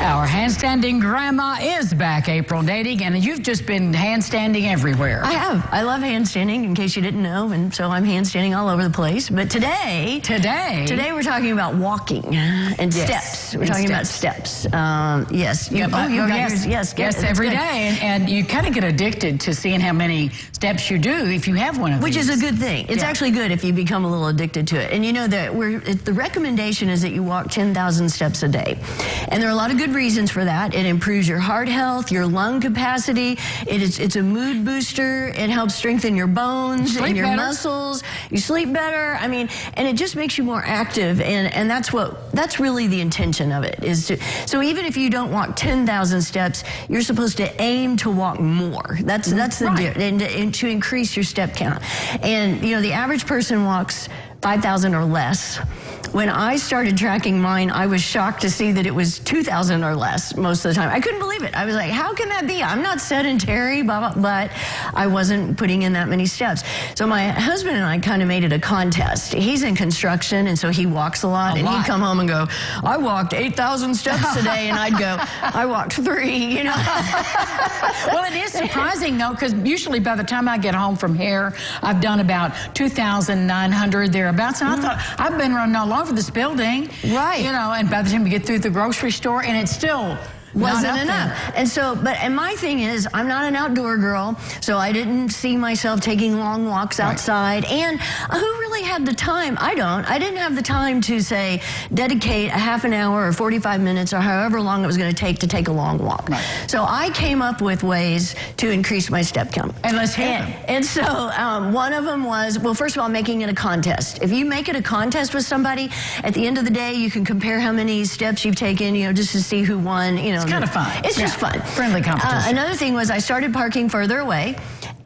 Our handstanding grandma is back, April Dating, and you've just been handstanding everywhere. I have. I love handstanding, in case you didn't know, and so I'm handstanding all over the place. But today we're talking about walking and steps. We're talking about steps. Yes. Yes, every day, and you kind of get addicted to seeing how many steps you do if you have one of these. Which is a good thing. It's actually good if you become a little addicted to it. And you know that the recommendation is that you walk 10,000 steps a day, and there are a lot of good reasons for that. It improves your heart health, your lung capacity. It's a mood booster. It helps strengthen your bones and your muscles. You sleep better. I mean, and it just makes you more active. And that's really the intention of it. So even if you don't walk 10,000 steps, you're supposed to aim to walk more. That's the deal, and to increase your step count. And you know, the average person walks 5,000 or less. When I started tracking mine, I was shocked to see that it was 2,000 or less most of the time. I couldn't believe it. I was like, how can that be? I'm not sedentary, but I wasn't putting in that many steps. So my husband and I kind of made it a contest. He's in construction, and so he walks a lot. He'd come home and go, I walked 8,000 steps today, and I'd go, I walked 3, you know. Well, it is surprising, though, because usually by the time I get home from here, I've done about 2,900 thereabouts, and I thought, I've been running all over this building, right? You know, and by the time we get through the grocery store, and it's still wasn't enough. And so, and my thing is, I'm not an outdoor girl, so I didn't see myself taking long walks outside. And who really had the time? I didn't have the time to say, dedicate a half an hour or 45 minutes or however long it was going to take a long walk. So I came up with ways to increase my step count. And let's hear them. And so one of them was, well, first of all, making it a contest. If you make it a contest with somebody, at the end of the day, you can compare how many steps you've taken, you know, just to see who won, you know. It's kind of fun. It's just fun. Friendly competition. Another thing was I started parking further away.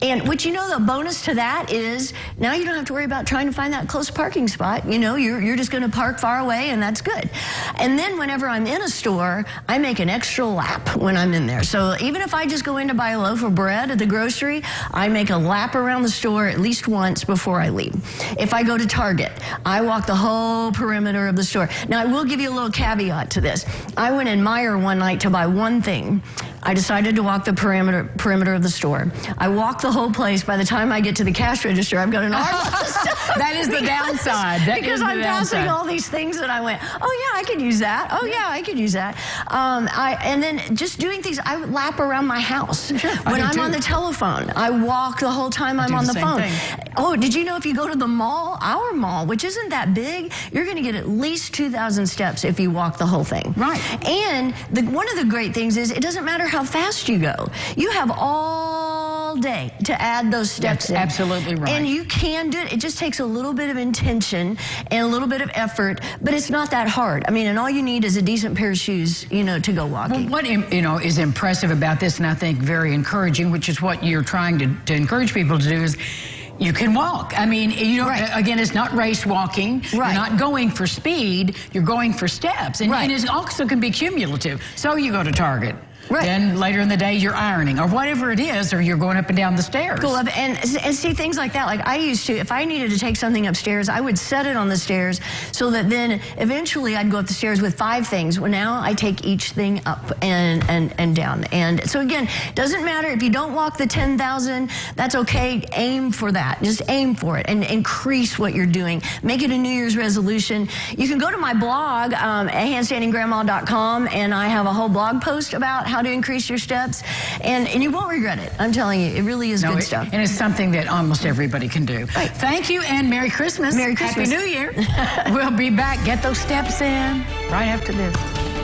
And which, you know, the bonus to that is now you don't have to worry about trying to find that close parking spot. You know, you're just going to park far away, and that's good. And then whenever I'm in a store, I make an extra lap when I'm in there. So even if I just go in to buy a loaf of bread at the grocery, I make a lap around the store at least once before I leave. If I go to Target, I walk the whole perimeter of the store. Now, I will give you a little caveat to this. I went in Meijer one night to buy one thing. I decided to walk the perimeter of the store. I walked the whole place. By the time I get to the cash register, I've got an arm. That is the downside. Because I'm passing all these things that I went, oh yeah, I could use that. Oh yeah, I could use that. And then just doing things, I would lap around my house. When I'm on the telephone, I walk the whole time I'm on the phone. Oh, did you know if you go to the mall, our mall, which isn't that big, you're going to get at least 2,000 steps if you walk the whole thing. Right. And one of the great things is it doesn't matter how fast you go. You have all day to add those steps in. Absolutely right. And you can do it. It just takes a little bit of intention and a little bit of effort, but it's not that hard. I mean, and all you need is a decent pair of shoes, you know, to go walking. Well, what, you know, is impressive about this, and I think very encouraging, which is what you're trying to encourage people to do, is you can walk. I mean, you know, again, it's not race walking. You're not going for speed. You're going for steps. And, and it also can be cumulative. So you go to Target. Then later in the day, you're ironing or whatever it is, or you're going up and down the stairs. Cool. And see things like that. Like I used to, if I needed to take something upstairs, I would set it on the stairs so that then eventually I'd go up the stairs with 5 things. Well, now I take each thing up and down. And so again, doesn't matter if you don't walk the 10,000, that's okay. Aim for that. Just aim for it and increase what you're doing. Make it a New Year's resolution. You can go to my blog at handstandinggrandma.com, and I have a whole blog post about how to increase your steps, and you won't regret it. I'm telling you, it really is good stuff. And it's something that almost everybody can do. Thank you, and Merry Christmas. Merry Christmas. Happy New Year. We'll be back. Get those steps in right after this.